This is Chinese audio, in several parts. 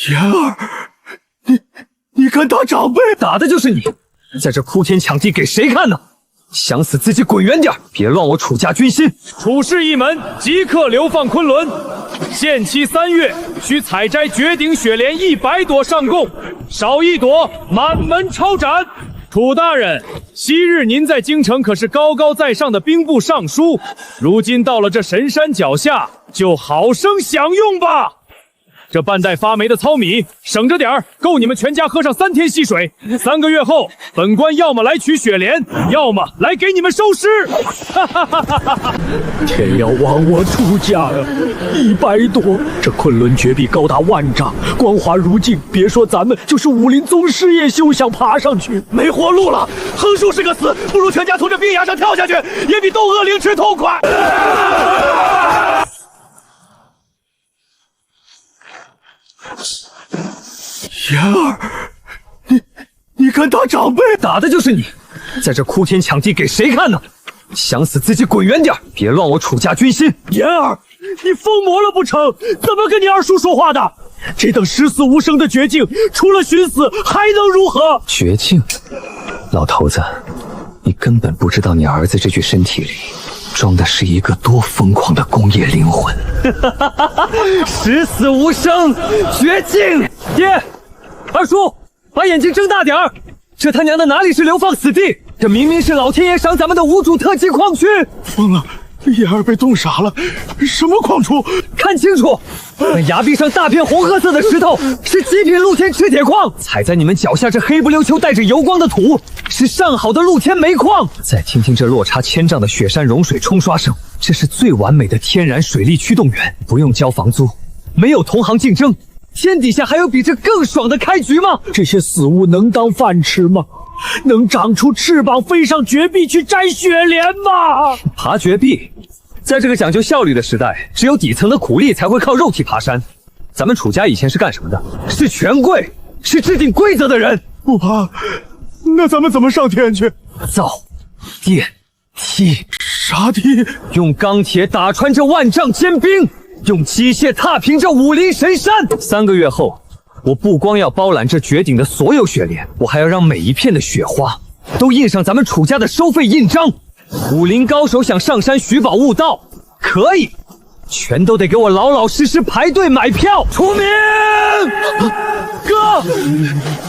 言儿，你敢打长辈？打的就是你，在这哭天抢地给谁看呢？想死自己滚远点，别乱我楚家军心。处事一门，即刻流放昆仑。限期3月，需采摘绝顶雪莲100朵上供，少1朵满门抄斩。楚大人，昔日您在京城可是高高在上的兵部尚书，如今到了这神山脚下，就好生享用吧。这半袋发霉的糙米，省着点儿，够你们全家喝上3天溪水。3个月后，本官要么来取雪莲，要么来给你们收尸。天要亡我楚家呀！100朵，这昆仑绝壁高达万丈，光滑如镜，别说咱们，就是武林宗师也休想爬上去，没活路了。横竖是个死，不如全家从这冰崖上跳下去，也比斗恶灵吃痛快。言儿，你敢打长辈？打的就是你，在这哭天抢地给谁看呢？想死自己滚远点，别乱我楚家军心。言儿，你疯魔了不成？怎么跟你二叔说话的？这等十死无生的绝境，除了寻死还能如何？绝境，老头子，你根本不知道你儿子这具身体里装的是一个多疯狂的工业灵魂。十死无生，绝境！爹，二叔，把眼睛睁大点儿！这他娘的哪里是流放死地？这明明是老天爷赏咱们的无主特级矿区！疯了，言儿被冻傻了。什么矿出？看清楚，那崖壁上大片红褐色的石头是极品露天赤铁矿，踩在你们脚下这黑不溜秋带着油光的土是上好的露天煤矿。再听听这落差千丈的雪山融水冲刷声，这是最完美的天然水利驱动源，不用交房租，没有同行竞争。天底下还有比这更爽的开局吗？这些死物能当饭吃吗？能长出翅膀飞上绝壁去摘雪莲吗？爬绝壁，在这个讲究效率的时代，只有底层的苦力才会靠肉体爬山。咱们楚家以前是干什么的？是权贵，是制定规则的人。不爬，那咱们怎么上天去？造电梯。啥梯？用钢铁打穿这万丈坚冰，用机械踏平这武林神山。3个月后，我不光要包揽这绝顶的所有雪莲，我还要让每一片的雪花都印上咱们楚家的收费印章。武林高手想上山寻宝悟道，可以，全都得给我老老实实排队买票。出名，哥，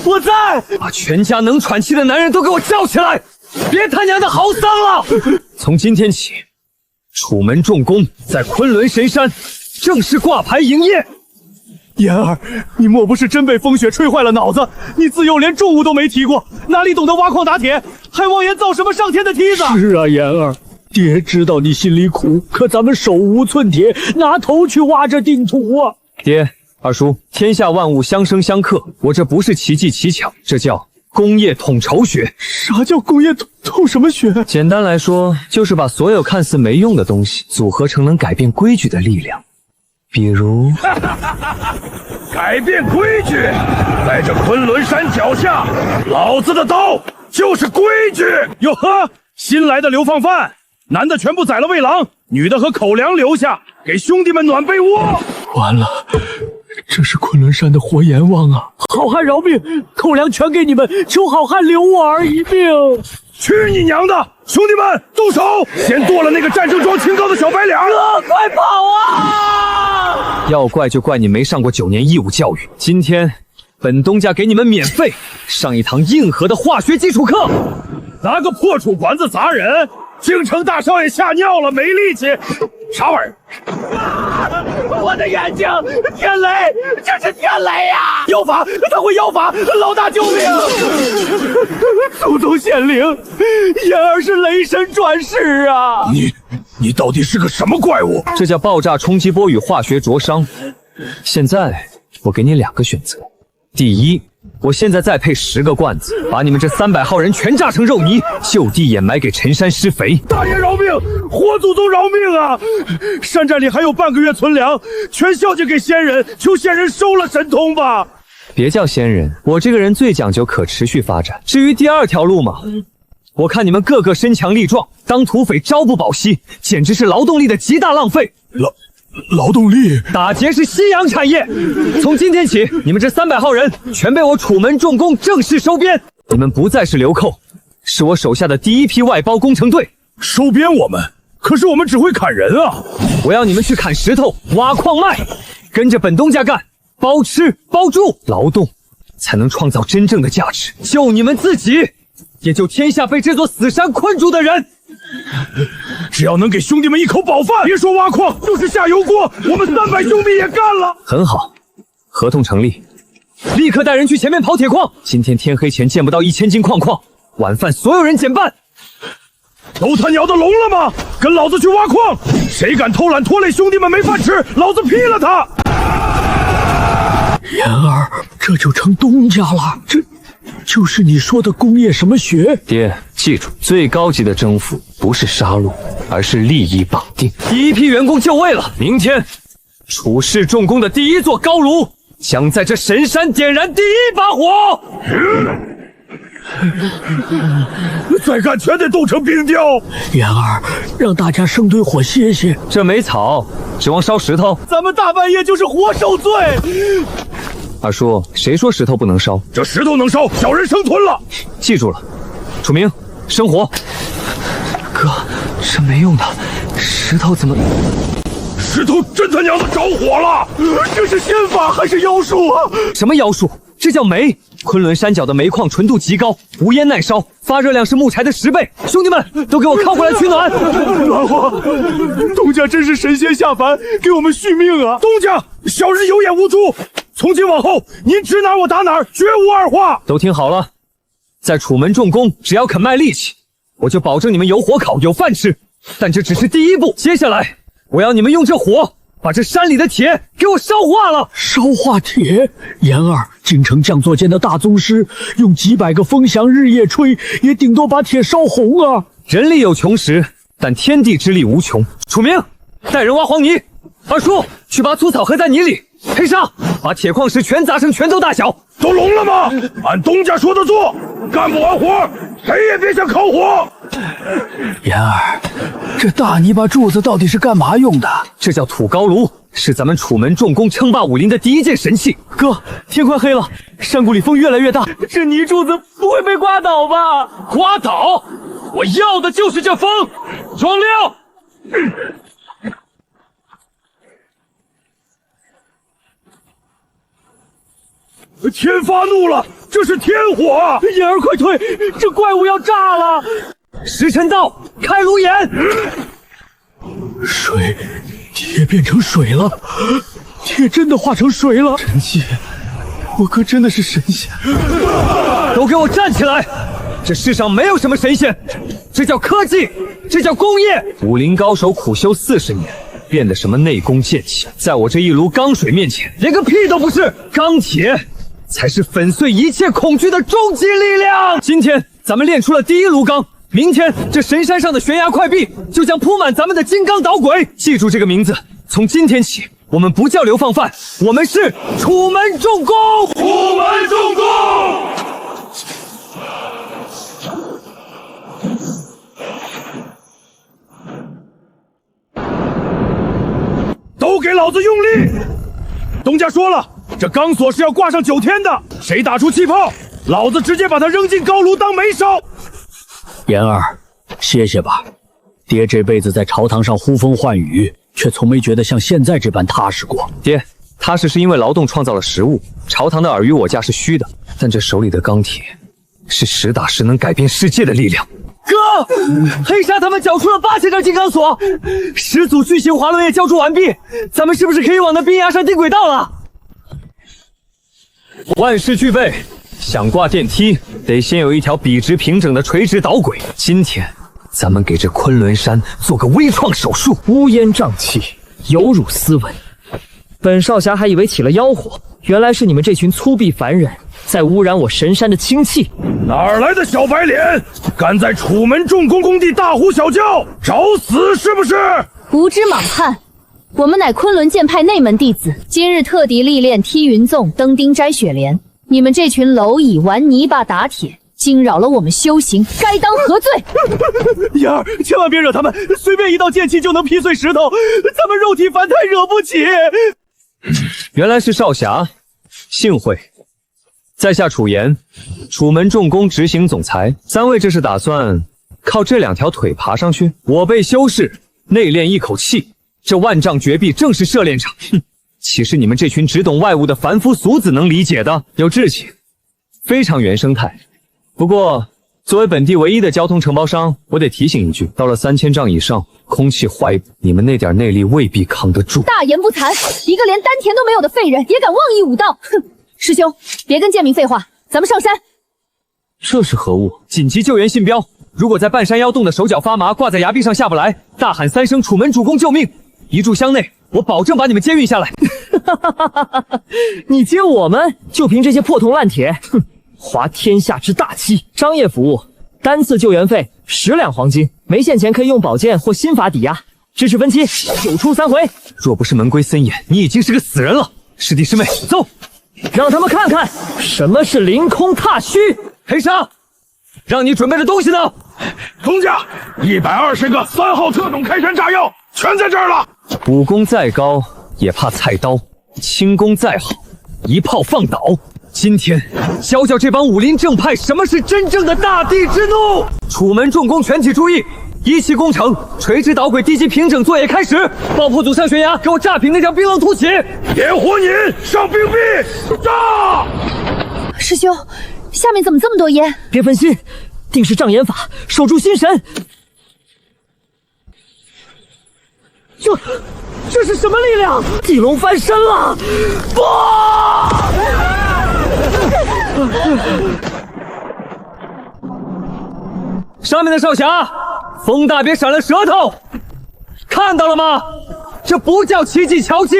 我在。把全家能喘气的男人都给我叫起来，别他娘的嚎丧了！从今天起，楚门重工在昆仑神山正式挂牌营业。言儿，你莫不是真被风雪吹坏了脑子？你自幼连重物都没提过，哪里懂得挖矿打铁，还妄言造什么上天的梯子？是啊，言儿，爹知道你心里苦，可咱们手无寸铁，拿头去挖这净土啊！爹，二叔，天下万物相生相克，我这不是奇技奇巧，这叫工业统筹学。啥叫工业统什么学？简单来说，就是把所有看似没用的东西组合成能改变规矩的力量。比如改变规矩，在这昆仑山脚下，老子的刀就是规矩。哟呵，新来的流放犯，男的全部宰了喂狼，女的和口粮留下，给兄弟们暖被窝。完了，这是昆仑山的活阎王啊！好汉饶命，口粮全给你们，求好汉留我儿一命。去你娘的！兄弟们，动手！先剁了那个战争装清高的小白脸！哥，快跑啊！要怪就怪你没上过9年义务教育。今天，本东家给你们免费上一堂硬核的化学基础课。拿个破杵管子砸人，京城大少爷吓尿了，没力气。啥玩意儿？我的眼睛！天雷，这是天雷呀！妖法，他会妖法！老大救命！祖宗显灵，言儿是雷神转世啊！你到底是个什么怪物？这叫爆炸冲击波与化学灼伤。现在我给你2个选择：第一，我现在再配10个罐子，把你们这300号人全炸成肉泥，就地掩埋给陈山施肥。大爷饶命！活祖宗饶命啊！山寨里还有半个月存粮，全孝敬给仙人，求仙人收了神通吧！别叫仙人，我这个人最讲究可持续发展。至于第2条路嘛，我看你们个个身强力壮，当土匪朝不保夕，简直是劳动力的极大浪费。劳动力，打劫是夕阳产业。从今天起，你们这300号人全被我楚门重工正式收编，你们不再是流寇，是我手下的第一批外包工程队。收编我们？可是我们只会砍人啊！我要你们去砍石头、挖矿脉，跟着本东家干，包吃包住，劳动才能创造真正的价值，救你们自己，也救天下被这座死山困住的人。只要能给兄弟们一口饱饭，别说挖矿，就是下油锅，我们300兄弟也干了。很好，合同成立，立刻带人去前面刨铁矿。今天天黑前见不到1000斤矿，晚饭所有人减半。都他娘的聋了吗？跟老子去挖矿！谁敢偷懒拖累兄弟们没饭吃，老子劈了他！言儿，这就成东家了，这就是你说的工业什么学？爹，记住，最高级的征服不是杀戮，而是利益绑定。第一批员工就位了，明天，楚氏重工的第一座高炉将在这神山点燃第一把火。再干全得冻成冰雕！言儿，让大家生堆火歇歇。这没草，指望烧石头？咱们大半夜就是活受罪！二叔，谁说石头不能烧？这石头能烧，小人生存了。记住了，楚明，生火。哥，这没用的，石头怎么？石头真他娘的着火了！这是仙法还是妖术啊？什么妖术？这叫煤。昆仑山脚的煤矿纯度极高，无烟耐烧，发热量是木柴的10倍。兄弟们，都给我靠过来取暖！暖和，东家真是神仙下凡，给我们续命啊！东家，小人有眼无珠，从今往后，您指哪我打哪儿，绝无二话。都听好了，在楚门重工，只要肯卖力气，我就保证你们有火烤，有饭吃。但这只是第一步，接下来我要你们用这火把这山里的铁给我烧化了。烧化铁？言儿，京城匠作间的大宗师，用几百个风响日夜吹，也顶多把铁烧红啊！人力有穷时，但天地之力无穷。楚明，带人挖黄泥。二叔，去把粗草合在泥里。黑沙，把铁矿石全砸成拳头大小。都聋了吗？按东家说的做，干不完活，谁也别想烤火。言儿，这大泥巴柱子到底是干嘛用的？这叫土高炉，是咱们楚门重工称霸武林的第一件神器。哥，天快黑了，山谷里风越来越大，这泥柱子不会被刮倒吧？刮倒？我要的就是这风！壮亮！天发怒了，这是天火啊！言儿快退，这怪物要炸了！时辰到，开炉眼！水，铁变成水了，铁真的化成水了！神仙，我哥真的是神仙！都给我站起来！这世上没有什么神仙，这叫科技，这叫工业。武林高手苦修40年，练的什么内功剑气，在我这一炉钢水面前，连个屁都不是。钢铁才是粉碎一切恐惧的终极力量。今天咱们练出了第一炉钢，明天这神山上的悬崖峭壁就将铺满咱们的金刚捣鬼。记住这个名字，从今天起，我们不叫流放犯，我们是楚门重工。楚门重工！都给老子用力！东家说了，这钢索是要挂上9天的，谁打出气泡，老子直接把他扔进高炉当煤烧。言儿，歇歇吧，爹这辈子在朝堂上呼风唤雨，却从没觉得像现在这般踏实过。爹，踏实是因为劳动创造了食物，朝堂的尔虞我诈是虚的，但这手里的钢铁是实打实能改变世界的力量。哥，黑沙他们缴出了8000张金刚锁，10组巨型滑轮也交出完毕，咱们是不是可以往那冰崖上钉轨道了？万事俱备，想挂电梯，得先有一条笔直平整的垂直导轨。今天咱们给这昆仑山做个微创手术。乌烟瘴气，有辱斯文。本少侠还以为起了妖火，原来是你们这群粗鄙凡人在污染我神山的清气。哪儿来的小白脸，敢在楚门重工工地大呼小叫，找死是不是？无知莽汉，我们乃昆仑剑派内门弟子，今日特地历练踢云纵、登钉摘雪莲。你们这群蝼蚁玩泥巴打铁，惊扰了我们修行，该当何罪？妍儿，千万别惹他们，随便一道剑气就能劈碎石头，咱们肉体凡胎惹不起。原来是少侠，幸会。在下楚言，楚门重工执行总裁。三位这是打算靠这2条腿爬上去？我辈修士内练一口气，这万丈绝壁正是涉炼场。哼，岂是你们这群只懂外物的凡夫俗子能理解的？有志气，非常原生态。不过，作为本地唯一的交通承包商，我得提醒一句，到了3000丈以上，空气坏补，你们那点内力未必扛得住。大言不惭，一个连丹田都没有的废人也敢妄议武道！哼！师兄，别跟剑明废话，咱们上山。这是何物？紧急救援信标！如果在半山腰冻得手脚发麻，挂在崖壁上下不来，大喊3声楚门主公救命！一炷香内，我保证把你们接运下来。你接我们，就凭这些破铜烂铁？哼！滑天下之大稽。商业服务，单次救援费10两黄金，没现钱可以用宝剑或心法抵押，支持分期，9出3回。若不是门规森严，你已经是个死人了。师弟师妹，走！让他们看看什么是凌空踏虚。黑沙，让你准备的东西呢？东家，120个3号特种开山炸药全在这儿了。武功再高也怕菜刀，轻功再好一炮放倒。今天教教这帮武林正派什么是真正的大地之怒！楚门重工全体注意，一期工程垂直导轨地基平整作业开始，爆破组上悬崖，给我炸平那条冰冷凸起！点火引上冰壁，炸！师兄，下面怎么这么多烟？别分心，定是障眼法，守住心神。这是什么力量？地龙翻身了！不！上面的少侠，风大别闪了舌头，看到了吗？这不叫奇技巧技，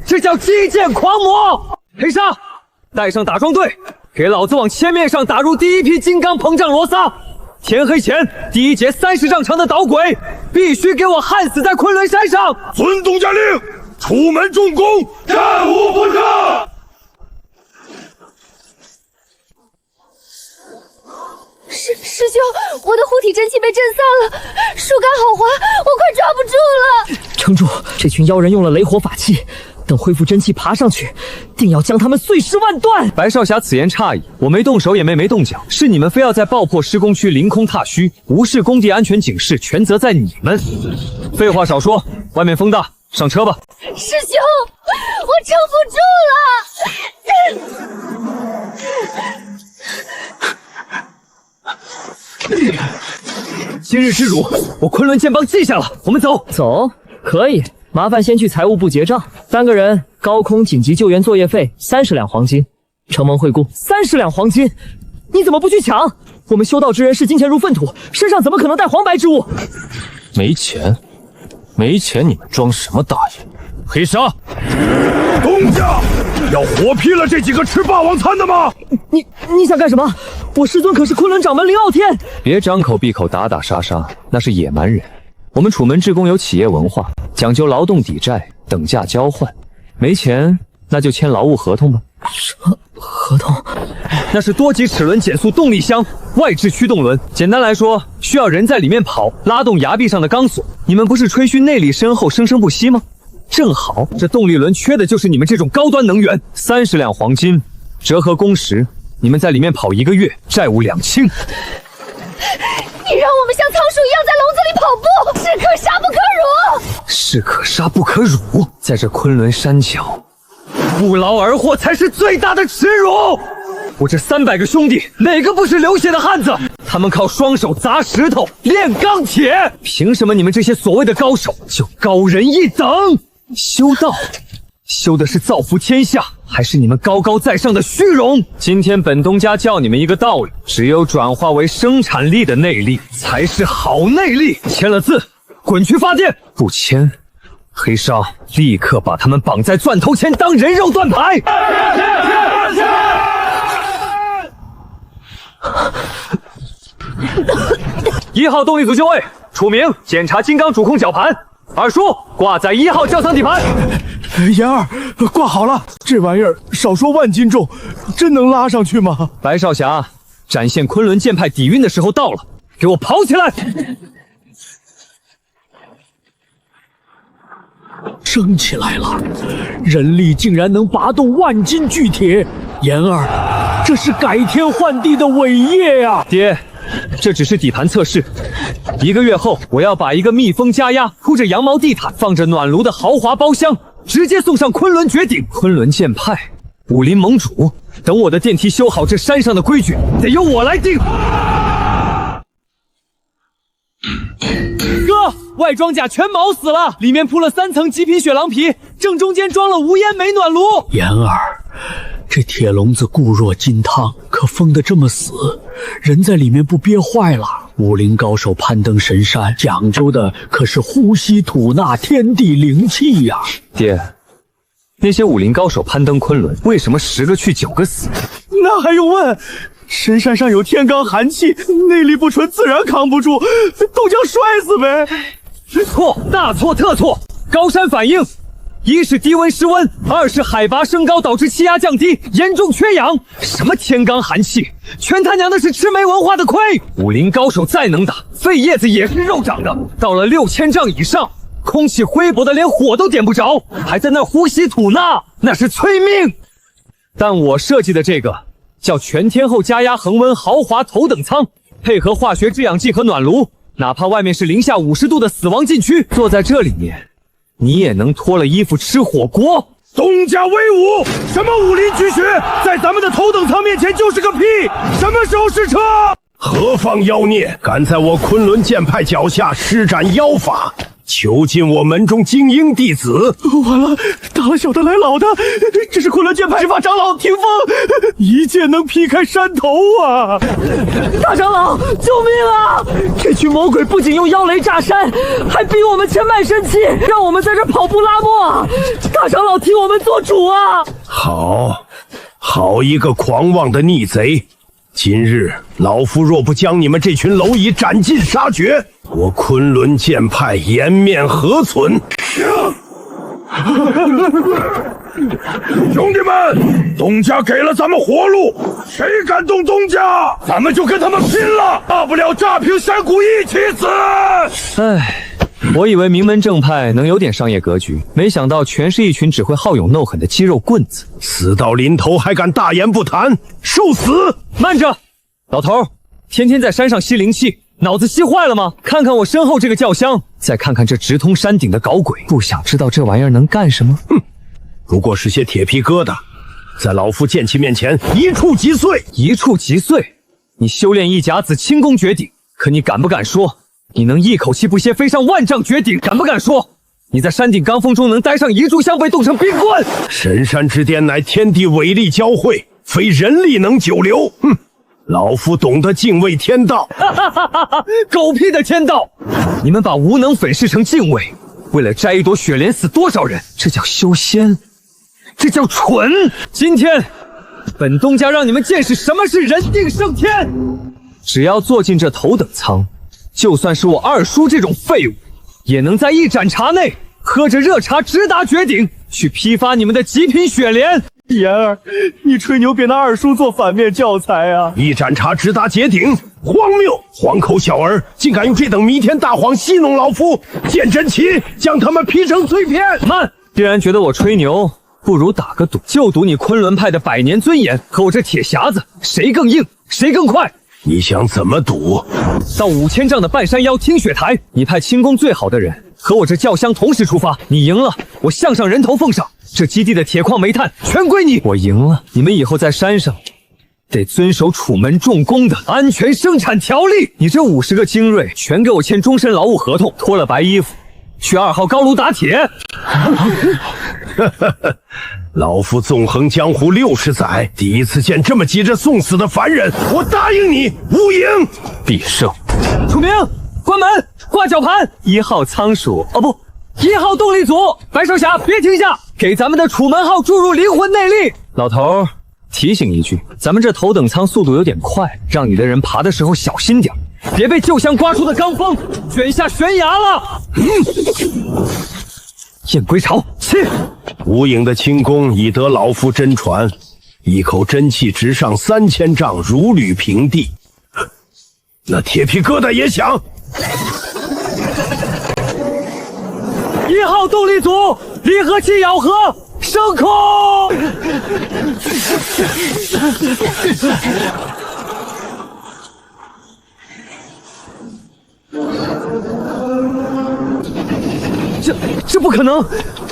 这叫击剑狂魔。黑沙，带上打桩队，给老子往切面上打入第一批金刚膨胀螺丝。天黑前，第一节30丈长的导轨必须给我焊死在昆仑山上。遵东家令，楚门重工，战无不胜。师兄，我的护体真气被震散了，树干好滑，我快抓不住了。撑住，这群妖人用了雷火法器，等恢复真气爬上去，定要将他们碎尸万段。白少侠此言差矣，我没动手也没动脚，是你们非要在爆破施工区凌空踏虚，无视工地安全警示，全责在你们。废话少说，外面风大，上车吧。师兄，我撑不住了。今日之辱，我昆仑剑帮记下了。我们走。走，可以。麻烦先去财务部结账，3个人高空紧急救援作业费30两黄金，承蒙惠顾。30两黄金，你怎么不去抢？我们修道之人视金钱如粪土，身上怎么可能带黄白之物？没钱，没钱，你们装什么大爷？黑沙，东家要活劈了这几个吃霸王餐的吗？你想干什么？我师尊可是昆仑掌门凌傲天。别张口闭口打打杀杀，那是野蛮人。我们楚门志工有企业文化，讲究劳动抵债，等价交换。没钱那就签劳务合同吧。什么合同？那是多级齿轮减速动力箱，外置驱动轮。简单来说，需要人在里面跑，拉动崖壁上的钢索。你们不是吹嘘内力深厚，生生不息吗？正好，这动力轮缺的就是你们这种高端能源。30两黄金，折合工时，你们在里面跑1个月，债务2清。你让我们像仓鼠一样在笼子里跑步，士可杀不可辱。士可杀不可辱，在这昆仑山脚，不劳而获才是最大的耻辱。我这300个兄弟，哪个不是流血的汉子？他们靠双手砸石头、炼钢铁，凭什么你们这些所谓的高手就高人一等？修道，修的是造福天下，还是你们高高在上的虚荣？今天本东家教你们一个道理，只有转化为生产力的内力，才是好内力。签了字，滚去发电；不签，黑沙立刻把他们绑在钻头前当人肉断排。1号动力组就位，楚明检查金刚主控绞盘，二叔挂在1号窖藏底盘。妍儿，挂好了，这玩意儿少说万斤重，真能拉上去吗？白少侠，展现昆仑剑派底蕴的时候到了，给我跑起来！升起来了，人力竟然能拔动万斤巨铁，言儿，这是改天换地的伟业呀！爹，这只是底盘测试，1个月后我要把一个密封加压、铺着羊毛地毯、放着暖炉的豪华包厢直接送上昆仑绝顶。昆仑剑派，武林盟主，等我的电梯修好，这山上的规矩得由我来定。哥，外装甲全毛死了，里面铺了3层极品雪狼皮，正中间装了无烟煤暖炉。言儿，这铁笼子固若金汤，可封得这么死，人在里面不憋坏了？武林高手攀登神山，讲究的可是呼吸吐纳天地灵气呀！爹，那些武林高手攀登昆仑，为什么10个去9个死？那还用问？深山上有天罡寒气，内力不纯，自然扛不住，都将摔死呗。错，大错特错！高山反应，一是低温失温，二是海拔升高导致气压降低，严重缺氧。什么天罡寒气，全他娘的是吃没文化的亏！武林高手再能打，肺叶子也是肉长的，到了6000丈以上，空气灰薄的连火都点不着，还在那呼吸吐纳，那是催命。但我设计的这个叫全天候加压恒温豪华头等舱，配合化学制氧剂和暖炉，哪怕外面是零下50度的死亡禁区，坐在这里面，你也能脱了衣服吃火锅。东家威武，什么武林绝学，在咱们的头等舱面前就是个屁！什么时候是车？何方妖孽，敢在我昆仑剑派脚下施展妖法，囚禁我门中精英弟子！完了，大了小的来老的，这是昆仑剑派执法长老霆锋，一剑能劈开山头啊！大长老，救命啊！这群魔鬼不仅用妖雷炸山，还逼我们签卖身契，让我们在这跑步拉磨。大长老替我们做主啊！好一个狂妄的逆贼！今日老夫若不将你们这群蝼蚁斩尽杀绝，我昆仑剑派颜面何存？兄弟们，东家给了咱们活路，谁敢动东家，咱们就跟他们拼了！大不了炸平山谷一起死！唉，我以为名门正派能有点商业格局，没想到全是一群只会好勇斗狠的肌肉棍子。死到临头还敢大言不惭，受死！慢着，老头，天天在山上吸灵气，脑子吸坏了吗？看看我身后这个轿厢，再看看这直通山顶的搞鬼，不想知道这玩意儿能干什么？哼，不过是些铁皮疙瘩，在老夫剑气面前一触即碎。一触即碎？你修炼一甲子轻功绝顶，可你敢不敢说你能一口气不歇飞上万丈绝顶？敢不敢说你在山顶罡风中能待上一炷香被冻成冰棍？神山之巅乃天地伟力交汇，非人力能久留。哼，老夫懂得敬畏天道。狗屁的天道！你们把无能粉饰成敬畏，为了摘一朵雪莲死多少人？这叫修仙，这叫蠢！今天本东家让你们见识什么是人定胜天。只要坐进这头等舱，就算是我二叔这种废物，也能在一盏茶内喝着热茶直达绝顶，去批发你们的极品雪莲。言儿，你吹牛别拿二叔做反面教材啊！一盏茶直达绝顶，荒谬！黄口小儿竟敢用这等弥天大谎戏弄老夫！见真奇，将他们劈成碎片！慢！既然觉得我吹牛，不如打个赌，就赌你昆仑派的100年尊严和我这铁匣子谁更硬，谁更快。你想怎么赌？到5000丈的半山腰听雪台，你派轻功最好的人和我这轿厢同时出发，你赢了，我项上人头奉上，这基地的铁矿煤炭全归你。我赢了，你们以后在山上得遵守楚门重工的安全生产条例。你这50个精锐全给我签终身劳务合同，脱了白衣服去2号高炉打铁。老夫纵横江湖60载，第一次见这么急着送死的凡人。我答应你，无赢必胜。楚明，关门，挂绞盘。1号仓鼠，哦不，1号动力组，白少侠别停下，给咱们的楚门号注入灵魂内力。老头提醒一句，咱们这头等舱速度有点快，让你的人爬的时候小心点，别被旧箱刮出的罡风卷下悬崖了。燕归巢，起！无影的轻功已得老夫真传，一口真气直上3000丈，如履平地。那铁皮疙瘩也响。1号动力组，离合器咬合，升空。这不可能！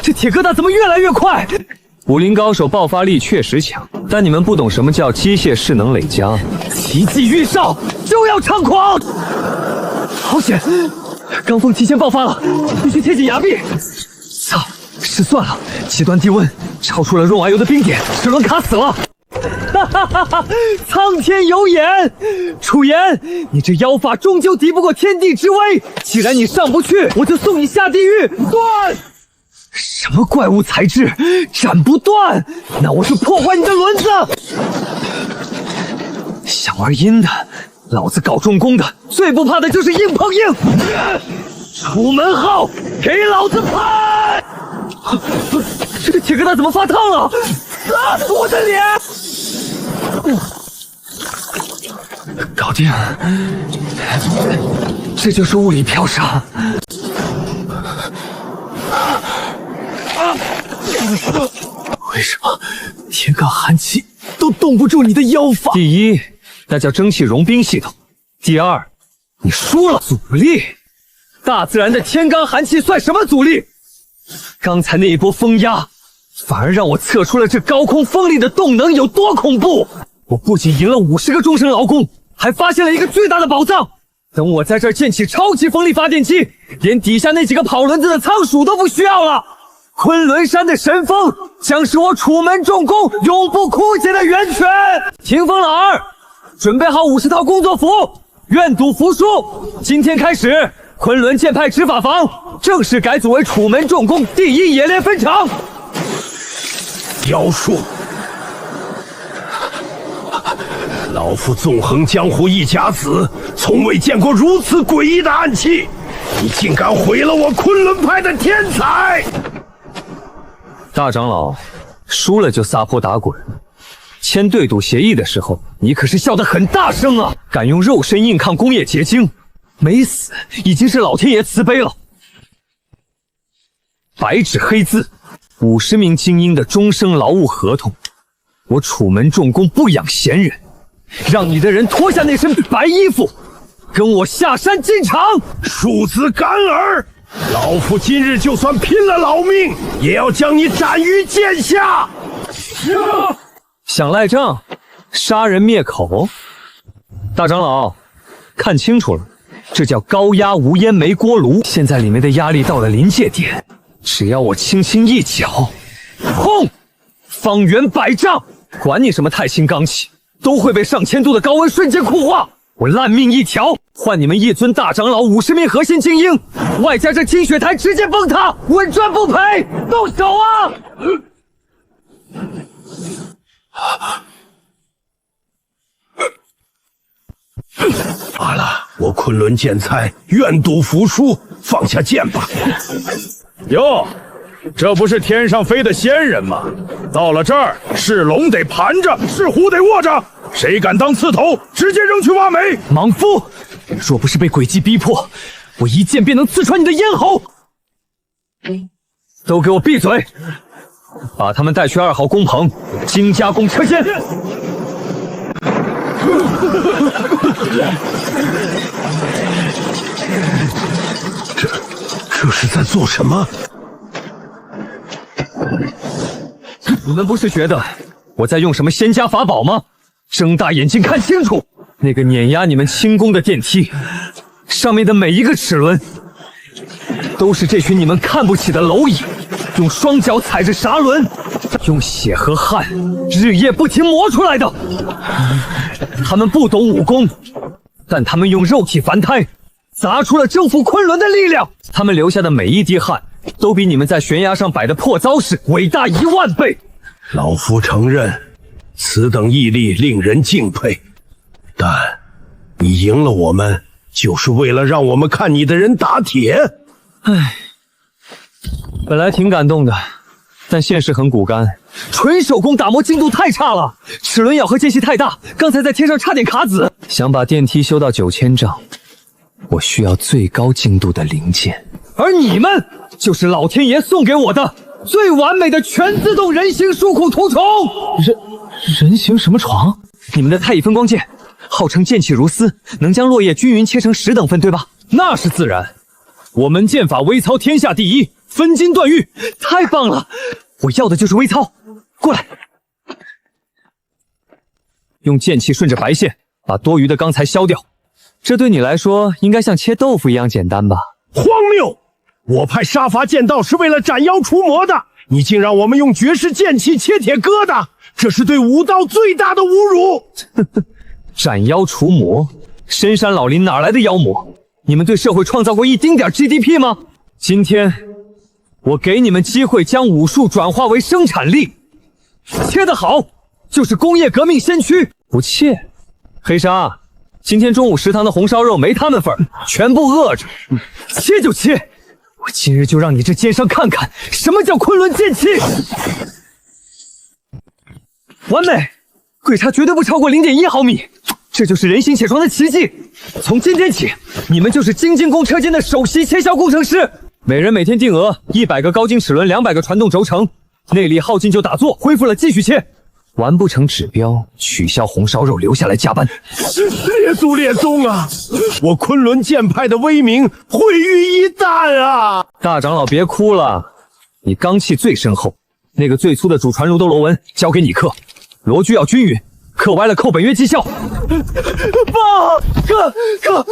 这铁疙瘩怎么越来越快？武林高手爆发力确实强，但你们不懂什么叫机械势能累加。奇迹预兆，就要猖狂！好险，罡风提前爆发了，必须贴紧崖壁。操，失算了，极端低温超出了若瓦油的冰点，齿轮卡死了。哈哈哈哈！苍天有眼，楚言，你这妖法终究敌不过天地之威。既然你上不去，我就送你下地狱。断！什么怪物材质，斩不断？那我就破坏你的轮子。想玩阴的，老子搞重工的，最不怕的就是硬碰硬。楚门号，给老子拍！这个铁疙瘩怎么发烫了？啊！我的脸！搞定，这就是物理飘沙。为什么天罡寒气都冻不住你的妖法？第一，那叫蒸汽融冰系统；第二，你输了。阻力，大自然的天罡寒气算什么阻力？刚才那一波风压，反而让我测出了这高空风力的动能有多恐怖。我不仅赢了50个终身劳工，还发现了一个巨大的宝藏。等我在这儿建起超级风力发电机，连底下那几个跑轮子的仓鼠都不需要了。昆仑山的神风将是我楚门重工永不枯竭的源泉。霆锋老二，准备好50套工作服，愿赌服输。今天开始，昆仑剑派执法房正式改组为楚门重工第1冶炼分厂。妖术！老夫纵横江湖一甲子，从未见过如此诡异的暗器。你竟敢毁了我昆仑派的天才！大长老，输了就撒泼打滚。签对赌协议的时候，你可是笑得很大声啊！敢用肉身硬抗工业结晶，没死已经是老天爷慈悲了。白纸黑字，50名精英的终生劳务合同。我楚门重工不养闲人，让你的人脱下那身白衣服，跟我下山进场。庶子敢尔！老夫今日就算拼了老命，也要将你斩于剑下！想赖账，杀人灭口。大长老，看清楚了，这叫高压无烟煤锅炉，现在里面的压力到了临界点，只要我轻轻一脚，轰，方圆100丈，管你什么钛氢钢气，都会被上千度的高温瞬间酷化。我烂命一条，换你们一尊大长老50名核心精英，外加这金血台直接崩塌，稳赚不赔！动手啊！罢了，我昆仑剑才愿赌服输，放下剑吧。哟，这不是天上飞的仙人吗？到了这儿，是龙得盘着，是虎得卧着，谁敢当刺头，直接扔去挖煤！莽夫，若不是被诡计逼迫，我一剑便能刺穿你的咽喉。都给我闭嘴！把他们带去2号工棚，精加工车间。这是在做什么？你们不是觉得我在用什么仙家法宝吗？睁大眼睛看清楚，那个碾压你们轻功的电梯，上面的每一个齿轮，都是这群你们看不起的蝼蚁用双脚踩着砂轮，用血和汗日夜不停磨出来的。他们不懂武功，但他们用肉体凡胎，砸出了征服昆仑的力量。他们流下的每一滴汗，都比你们在悬崖上摆的破糟式伟大1万倍。老夫承认，此等毅力令人敬佩，但你赢了我们，就是为了让我们看你的人打铁。唉，本来挺感动的，但现实很骨感，纯手工打磨精度太差了，齿轮咬合间隙太大，刚才在天上差点卡子。想把电梯修到9000丈，我需要最高精度的零件，而你们就是老天爷送给我的最完美的全自动人形数库图虫。人形什么床？你们的太乙分光剑，号称剑气如丝，能将落叶均匀切成10等份，对吧？那是自然，我们剑法微操天下第一，分金断玉，太棒了！我要的就是微操，过来，用剑气顺着白线把多余的钢材削掉。这对你来说应该像切豆腐一样简单吧？荒谬！我派杀伐剑道是为了斩妖除魔的，你竟让我们用绝世剑气切铁疙瘩，这是对武道最大的侮辱！斩妖除魔，深山老林哪来的妖魔？你们对社会创造过一丁点 GDP 吗？今天我给你们机会将武术转化为生产力，切得好就是工业革命先驱。不切，黑鲨，今天中午食堂的红烧肉没他们份儿，全部饿着。切就切，我今日就让你这奸商看看什么叫昆仑剑气。完美，鬼差绝对不超过0.1毫米，这就是人形铁床的奇迹。从今天起，你们就是京津宫车间的首席切削工程师，每人每天定额100个高精齿轮，200个传动轴承，内力耗尽就打坐，恢复了继续切。完不成指标，取消红烧肉，留下来加班。列祖列宗啊！我昆仑剑派的威名毁于一旦啊！大长老别哭了，你罡气最深厚，那个最粗的祖传如斗螺纹交给你刻，螺距要均匀，刻歪了扣本月绩效。爸，哥，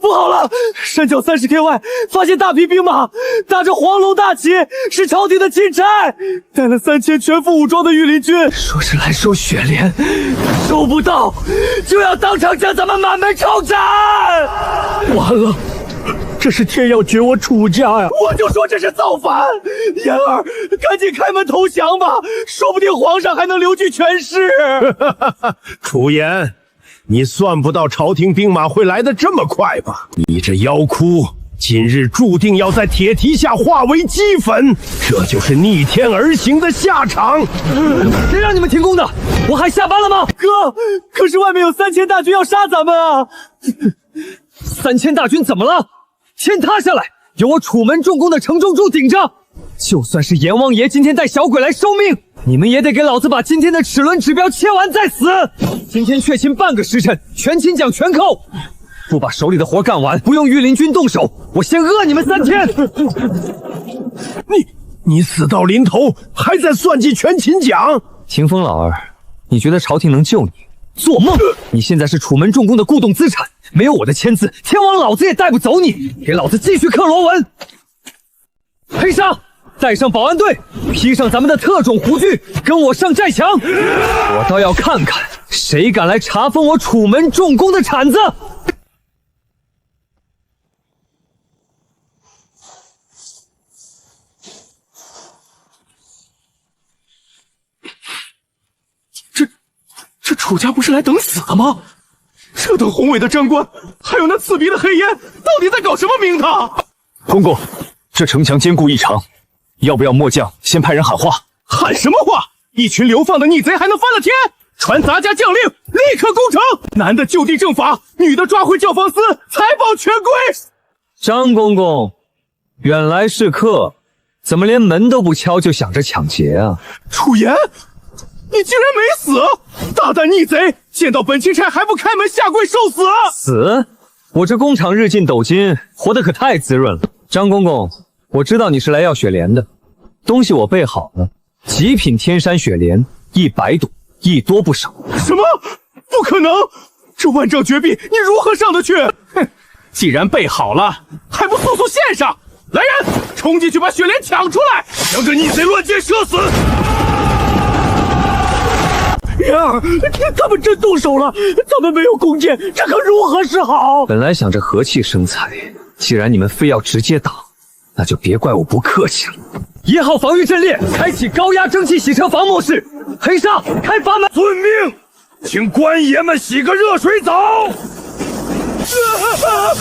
不好了！山脚30天外发现大批兵马，打着黄龙大旗，是朝廷的钦差，带了3000全副武装的御林军。说是来收雪莲，收不到，就要当场将咱们满门抄斩！完了，这是天要绝我楚家呀！我就说这是造反！妍儿，赶紧开门投降吧，说不定皇上还能留具全尸。楚言，你算不到朝廷兵马会来得这么快吧？你这妖窟，今日注定要在铁蹄下化为齑粉，这就是逆天而行的下场。谁让你们停工的？我还下班了吗？哥，可是外面有3000大军要杀咱们啊！3000大军怎么了？天塌下来，有我楚门重工的承重柱顶着。就算是阎王爷今天带小鬼来收命，你们也得给老子把今天的齿轮指标切完再死。今天确勤半个时辰，全勤奖全扣。不把手里的活干完，不用御林军动手，我先饿你们3天。你死到临头，还在算计全勤奖？霆锋老二，你觉得朝廷能救你？做梦！你现在是楚门重工的固动资产，没有我的签字，天王老子也带不走你。给老子继续刻螺纹。黑鲨，带上保安队，披上咱们的特种护具，跟我上寨墙。我倒要看看谁敢来查封我楚门重工的铲子。这楚家不是来等死的吗？这等宏伟的贞观，还有那刺鼻的黑烟，到底在搞什么名堂？公公，这城墙坚固异常，要不要末将先派人喊话？喊什么话？一群流放的逆贼还能翻了天？传咱家将令，立刻攻城！男的就地正法，女的抓回教坊司，财宝全归。张公公，远来是客，怎么连门都不敲就想着抢劫啊？楚言，你竟然没死！大胆逆贼，见到本钦差还不开门下跪受死！死？我这工厂日进斗金，活得可太滋润了。张公公，我知道你是来要雪莲的，东西我备好了，极品天山雪莲100朵，1多不少。什么？不可能！这万丈绝壁，你如何上得去？哼！既然备好了，还不速速献上！来人，冲进去把雪莲抢出来，将这逆贼乱箭射死！妍儿，他们真动手了，咱们没有弓箭，这可如何是好？本来想着和气生财，既然你们非要直接打，那就别怪我不客气了。1号防御阵列，开启高压蒸汽洗车房模式。黑鲨，开阀门！遵命，请官爷们洗个热水澡。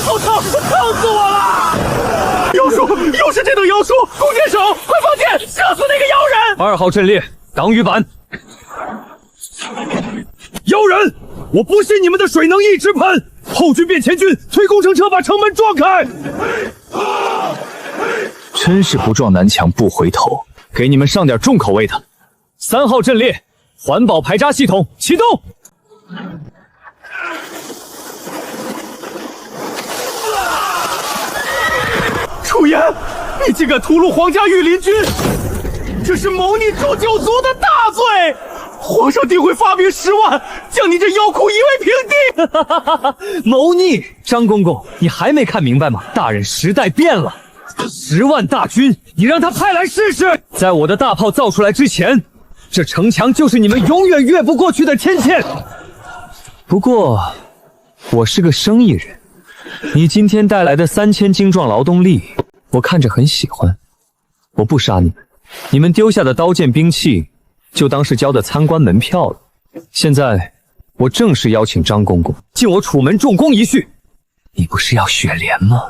好烫，烫死我了！妖术，又是这等妖术！弓箭手，快放箭，射死那个妖人！ 2号阵列，挡雨板。妖人，我不信你们的水能一直喷！后军变前军，推工程车把城门撞开！真是不撞南墙不回头，给你们上点重口味的。3号阵列，环保排扎系统启动。楚言，你竟敢屠戮皇家御林军，这是谋逆诛九族的大罪！皇上定会发兵10万，将你这妖窟夷为平地！谋逆，张公公，你还没看明白吗？大人，时代变了，10万大军，你让他派来试试。在我的大炮造出来之前，这城墙就是你们永远越不过去的天堑。不过，我是个生意人，你今天带来的3000精壮劳动力，我看着很喜欢。我不杀你们，你们丢下的刀剑兵器，就当是交的参观门票了。现在，我正式邀请张公公进我楚门重工一叙。你不是要雪莲吗？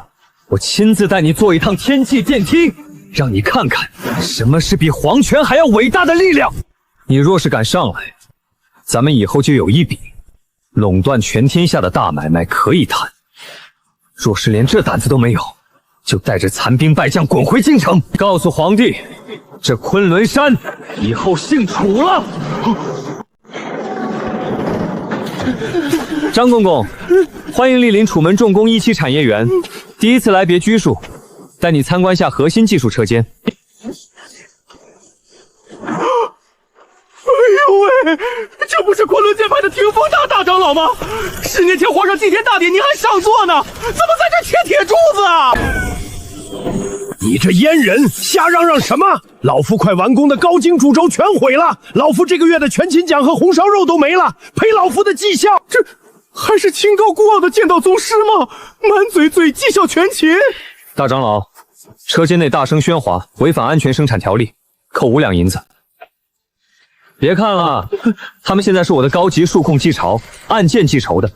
我亲自带你坐一趟天际电梯，让你看看什么是比皇权还要伟大的力量。你若是敢上来，咱们以后就有一笔垄断全天下的大买卖可以谈。若是连这胆子都没有，就带着残兵败将滚回京城，告诉皇帝，这昆仑山以后姓楚了。张公公，欢迎莅临楚门重工一期产业园，第一次来别拘束，带你参观下核心技术车间。哎呦喂，这不是昆仑剑派的霆锋大长老吗？10年前皇上祭天大典你还上座呢，怎么在这切铁柱子啊？你这阉人，瞎嚷嚷什么？老夫快完工的高精主轴全毁了，老夫这个月的全勤奖和红烧肉都没了，赔老夫的绩效。这还是清高孤傲的剑道宗师吗？满嘴嘴绩效全勤。大长老，车间内大声喧哗，违反安全生产条例，扣5两银子。别看了，他们现在是我的高级数控机槽，按件计酬的。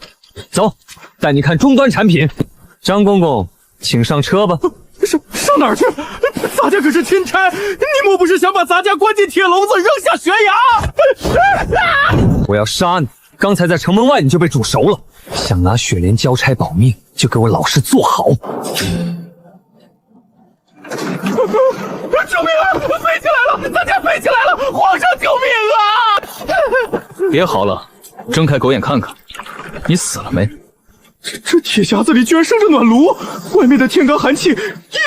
走，带你看终端产品。张公公，请上车吧。上哪儿去？咱家可是钦差，你莫不是想把咱家关进铁笼子，扔下悬崖？我要杀你！刚才在城门外你就被煮熟了，想拿雪莲交差保命，就给我老实坐好。救命啊！飞起来了，咱家飞起来了！皇上救命啊！别嚎了，睁开狗眼看看，你死了没？这铁匣子里居然生着暖炉，外面的天罡寒气一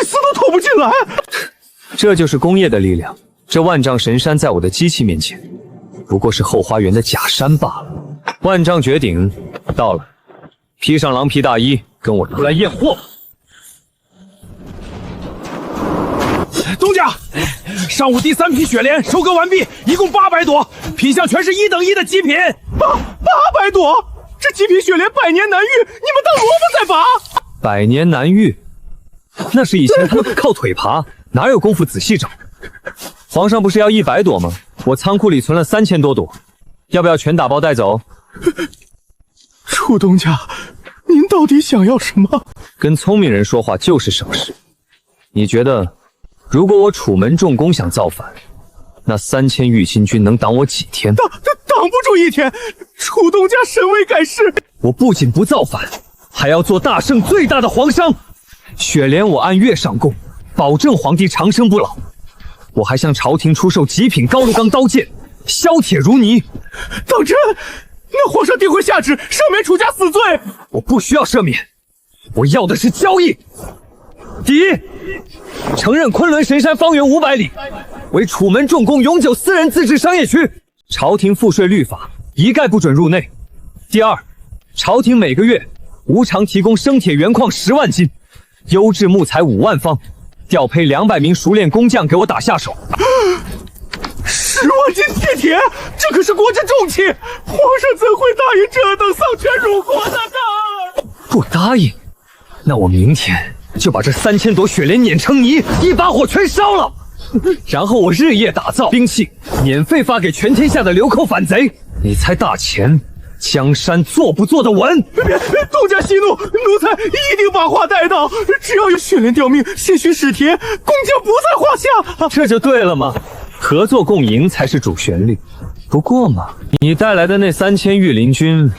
丝都透不进来。这就是工业的力量。这万丈神山在我的机器面前，不过是后花园的假山罢了。万丈绝顶到了，披上狼皮大衣，跟我出来验货。东家，上午第3批雪莲收割完毕，一共800朵，品相全是1等1的极品。800朵，这极品雪莲100年难遇，你们当萝卜在拔？100年难遇，那是以前他们靠腿爬，哪有功夫仔细找？皇上不是要100朵吗？我仓库里存了3000多朵，要不要全打包带走？楚东家，您到底想要什么？跟聪明人说话就是省事。你觉得，如果我楚门重工想造反，那3000御亲军能挡我几天？挡不住1天。楚东家神威盖世，我不仅不造反，还要做大圣最大的皇商。雪莲我按月上供，保证皇帝长生不老。我还向朝廷出售极品高炉钢刀剑，削铁如泥。当真？那皇上定会下旨赦免楚家死罪？我不需要赦免，我要的是交易。第一，承认昆仑神山方圆500里为楚门重工永久私人自治商业区，朝廷赋税律法一概不准入内。第二，朝廷每个月无偿提供生铁原矿10万斤，优质木材5万方，调配200名熟练工匠给我打下手。10万斤铁，这可是国之重器，皇上怎会答应这等丧权辱国的呢？不答应，那我明天就把这3000朵雪莲碾成泥，一把火全烧了。然后我日夜打造兵器，免费发给全天下的流寇反贼。你猜大钱江山坐不坐得稳？东家息怒，奴才一定把话带到。只要有血莲吊命，些许使帖，工匠不在话下。这就对了嘛，合作共赢才是主旋律。不过嘛，你带来的那3000御林军，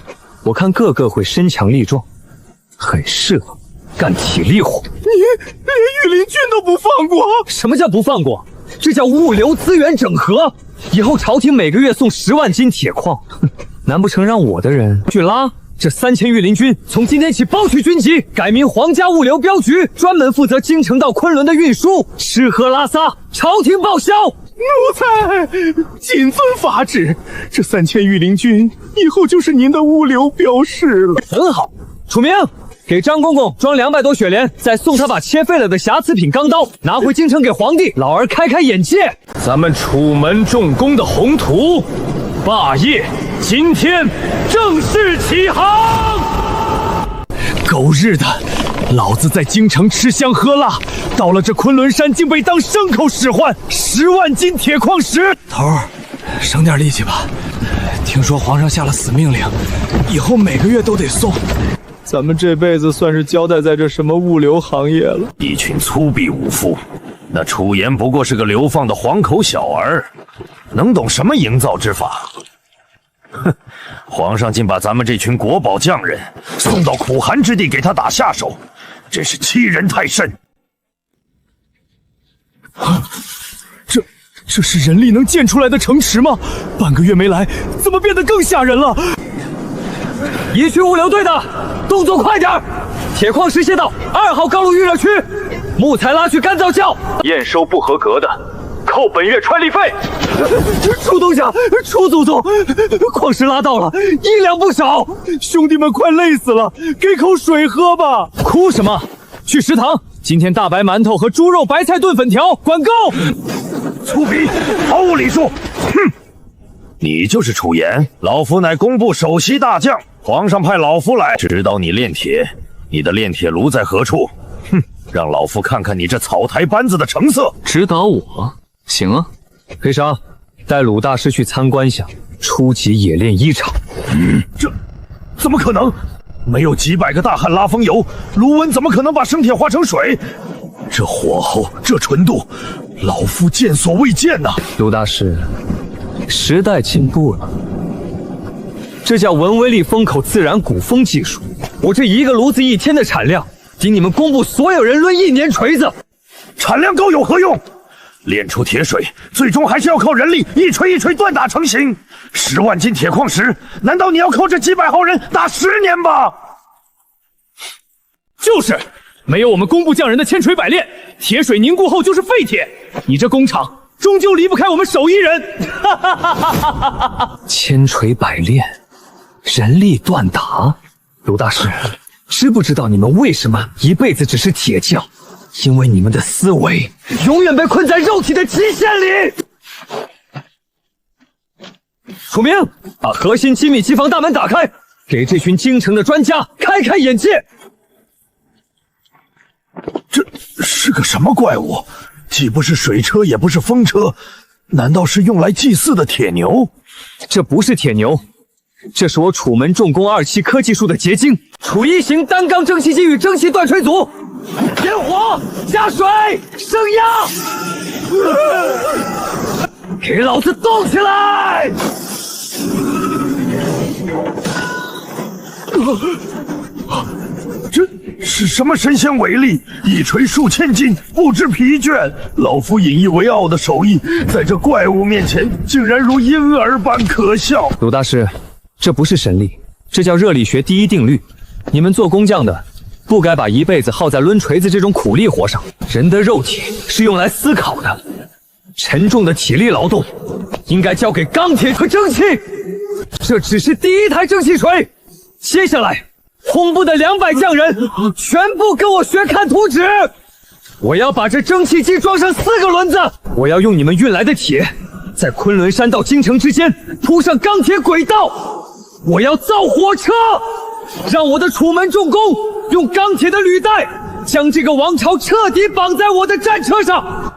我看个个会身强力壮，很适合干体力活。你连御林军都不放过？什么叫不放过？这叫物流资源整合。以后朝廷每个月送10万斤铁矿，难不成让我的人去拉？这3000御林军从今天起包取军籍，改名皇家物流镖局，专门负责京城到昆仑的运输，吃喝拉撒朝廷报销。奴才谨遵法旨。这3000御林军以后就是您的物流标示了。很好，楚明，给张公公装200多雪莲，再送他把切废了的瑕疵品钢刀，拿回京城给皇帝老儿开开眼界。咱们楚门重工的宏图霸业，今天正式起航。狗日的，老子在京城吃香喝辣，到了这昆仑山竟被当牲口使唤。10万斤铁矿石，头儿，省点力气吧。听说皇上下了死命令，以后每个月都得送。咱们这辈子算是交代在这什么物流行业了。一群粗鄙武夫，那楚言不过是个流放的黄口小儿，能懂什么营造之法？哼，皇上竟把咱们这群国宝匠人送到苦寒之地给他打下手，真是欺人太甚。这是人力能建出来的城池吗？半个月没来，怎么变得更吓人了？一区物流队的，动作快点！铁矿石卸到2号高炉预热区，木材拉去干燥窖，验收不合格的，扣本月穿力费。楚东家，楚祖宗，矿石拉到了，1两不少，兄弟们快累死了，给口水喝吧！哭什么？去食堂，今天大白馒头和猪肉白菜炖粉条，管够！粗鄙，毫无礼数！哼！你就是楚言，老夫乃工部首席大将，皇上派老夫来指导你炼铁。你的炼铁炉在何处？哼，让老夫看看你这草台班子的成色。指导我，行啊。黑沙，带鲁大师去参观下初级冶炼1场。这怎么可能？没有几百个大汉拉风油，卢文怎么可能把生铁化成水？这火候，这纯度，老夫见所未见呐！鲁大师，时代进步了，这叫文威力风口自然鼓风技术。我这一个炉子1天的产量，顶你们工部所有人抡1年锤子。产量高有何用？炼出铁水，最终还是要靠人力一锤一锤锻打成型。10万斤铁矿石，难道你要靠这几百号人打10年吧？就是，没有我们工部匠人的千锤百炼，铁水凝固后就是废铁。你这工厂终究离不开我们手艺人。千锤百炼，人力锻打。鲁大师，知不知道你们为什么一辈子只是铁匠？因为你们的思维永远被困在肉体的极限里。楚明，把核心机密机房大门打开，给这群京城的专家开开眼界。这是个什么怪物？既不是水车，也不是风车，难道是用来祭祀的铁牛？这不是铁牛，这是我楚门重工2期科技术的结晶——楚1型单钢蒸汽机与蒸汽断锤组。点火，加水，升压，给老子动起来！这是什么神仙伟力？一锤数千斤，不知疲倦。老夫引以为傲的手艺，在这怪物面前，竟然如婴儿般可笑。鲁大师，这不是神力，这叫热力学第1定律。你们做工匠的，不该把一辈子耗在抡锤子这种苦力活上。人的肉体是用来思考的，沉重的体力劳动应该交给钢铁和蒸汽。这只是第1台蒸汽锤，接下来工部的200匠人全部跟我学看图纸。我要把这蒸汽机装上4个轮子，我要用你们运来的铁，在昆仑山到京城之间铺上钢铁轨道。我要造火车，让我的楚门重工用钢铁的履带将这个王朝彻底绑在我的战车上。